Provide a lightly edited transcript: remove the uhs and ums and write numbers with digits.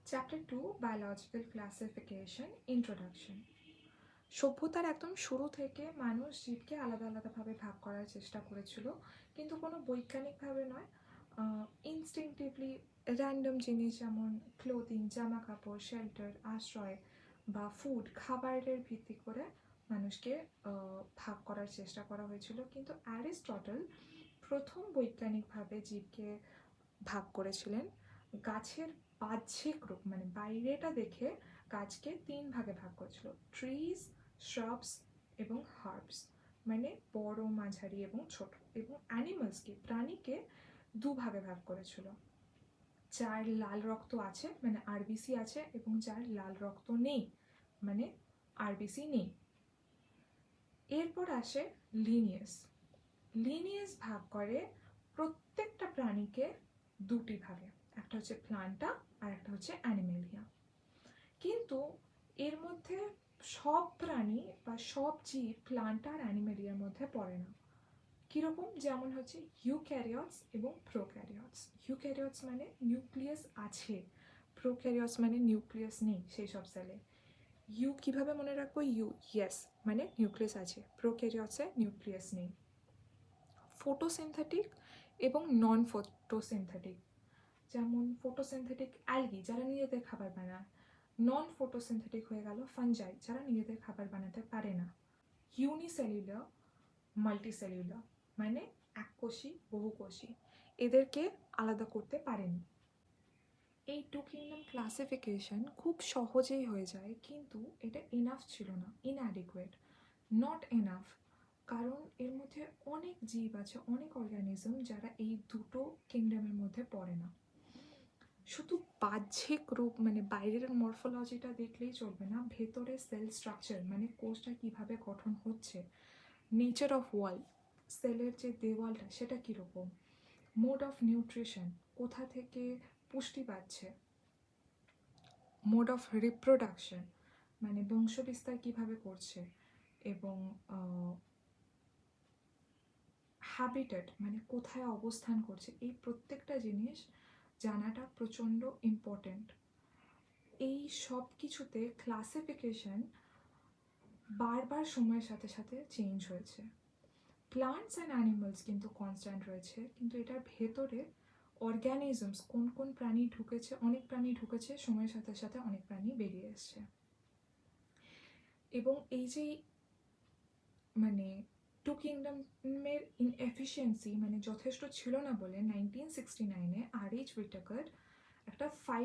Chapter 2 biological classification introduction. সভ্যতার একদম শুরু থেকে মানুষ জীবকে আলাদা আলাদাভাবে ভাগ করার চেষ্টা করেছিল, কিন্তু কোনো বৈজ্ঞানিকভাবে নয়। ইনস্টিংটিভলি র্যান্ডম জিনিস যেমন ক্লোদিং, জামা কাপড়, শেল্টার, আশ্রয় বা ফুড, খাবারের ভিত্তি করে মানুষকে ভাগ করার চেষ্টা করা হয়েছিল। কিন্তু অ্যারিস্টটল প্রথম বৈজ্ঞানিকভাবে জীবকে ভাগ করেছিলেন গাছের বাহ্যিক রূপ, মানে বাইরেটা দেখে গাছকে 3 ভাগে ভাগ করেছিল: ট্রিজ, শ্রাবস এবং হার্বস, মানে বড়, মাঝারি এবং ছোট। এবং অ্যানিমালসকে, প্রাণীকে 2 ভাগে ভাগ করেছিল: যার লাল রক্ত আছে মানে আরবিসি আছে, এবং যার লাল রক্ত নেই মানে আরবিসি নেই। এরপর আসে লিনিয়েজ। লিনিয়েজ ভাগ করে প্রত্যেকটা প্রাণীকে 2টি ভাগে, একটা হচ্ছে প্লান্টা আর একটা হচ্ছে অ্যানিমেলিয়া। কিন্তু এর মধ্যে সব প্রাণী বা সব জীব প্লান্টা আর অ্যানিমেলিয়ার মধ্যে পড়ে না। কীরকম? যেমন হচ্ছে ইউক্যারিওটস এবং প্রোক্যারিওটস। ইউক্যারিওটস মানে নিউক্লিয়াস আছে, প্রোক্যারিওটস মানে নিউক্লিয়াস নেই সেই সব সেলে। ইউ কিভাবে মনে রাখবো? ইয়েস মানে নিউক্লিয়াস আছে, প্রোক্যারিওটসে নিউক্লিয়াস নেই। ফটোসিনথেটিক এবং নন ফটোসিনথেটিক। যেমন ফটোসিনথেটিক অ্যালগি, যারা নিজেদের খাবার বানায়। নন ফটোসিনথেটিক হয়ে গেল ফাঞ্জাই, যারা নিজেদের খাবার বানাতে পারে না। ইউনিসেলুলার, মাল্টিসেলুলার মানে এককোষী, বহুকোষী, এদেরকে আলাদা করতে পারেনি। এই 2 কিংডম ক্লাসিফিকেশন খুব সহজেই হয়ে যায়, কিন্তু এটা এনাফ ছিল না, ইনঅ্যাডিকুয়েট, নট এনাফ। কারণ এর মধ্যে অনেক জীব আছে, অনেক অর্গানিজম যারা এই দুটো কিংডমের মধ্যে পড়ে না। শুধু বাহ্যিক রূপ মানে বাইরের মরফোলজিটা দেখলেই চলবে না, ভেতরে সেল স্ট্রাকচার মানে কোষটা কিভাবে গঠন হচ্ছে, নেচার অফ ওয়াল, সেলের যে দেওয়ালটা সেটা কীরকম, মোড অফ নিউট্রিশন, কোথা থেকে পুষ্টি পাচ্ছে, মোড অফ রিপ্রোডাকশন মানে বংশবিস্তার কিভাবে করছে, এবং হ্যাবিটেট মানে কোথায় অবস্থান করছে, এই প্রত্যেকটা জিনিস জানাটা প্রচণ্ড ইম্পর্টেন্ট। এই সব কিছুতে ক্লাসিফিকেশন বারবার সময়ের সাথে সাথে চেঞ্জ হয়েছে। প্লান্টস অ্যান্ড অ্যানিমালস কিন্তু কনস্ট্যান্ট রয়েছে, কিন্তু এটার ভেতরে অর্গ্যানিজমস, কোন কোন প্রাণী ঢুকেছে, অনেক প্রাণী ঢুকেছে, সময়ের সাথে সাথে অনেক প্রাণী বেরিয়ে এসছে। এবং এই যে মানে 2 কিংডমের ইনএফিসিয়েন্সি মানে যথেষ্ট ছিল না বলে 1969-এ আর এইচ উইটাকার একটা